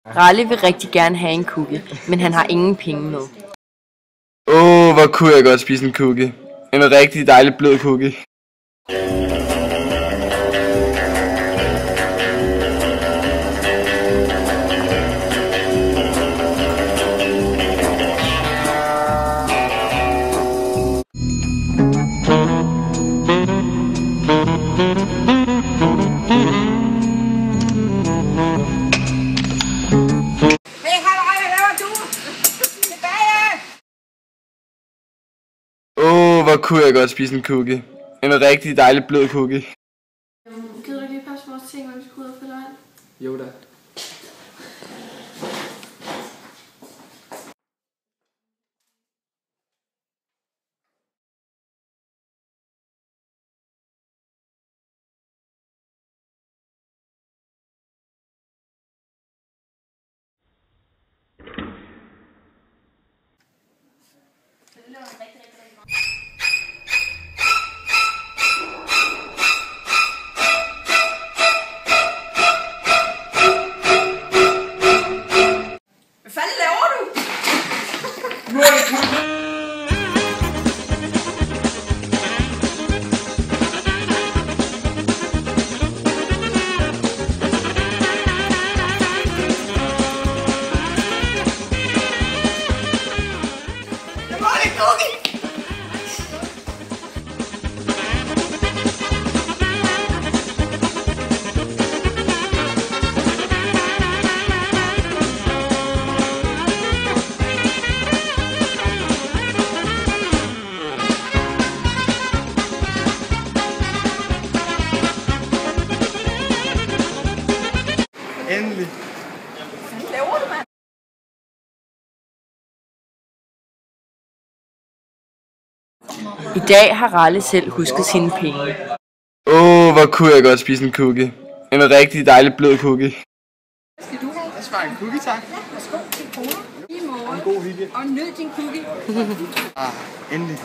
Ralle vil rigtig gerne have en cookie, men han har ingen penge med. Hvor kunne jeg godt spise en cookie. En rigtig dejlig blød cookie. Hvor kunne jeg godt spise en cookie. En rigtig dejlig blød cookie. Gider du lige passe vores ting, når vi skal ud og fylde vand? Jo da. Hvad fanden laver du? Endelig. Hvad laver du, mand? I dag har Ralle selv husket sine penge. Hvor kunne jeg godt spise en cookie. En rigtig dejlig blød cookie. Skal du have? Jeg svarer en cookie, tak. Værsgo til kroner. I morgen. En god weekend. Og nyd din cookie. Endelig.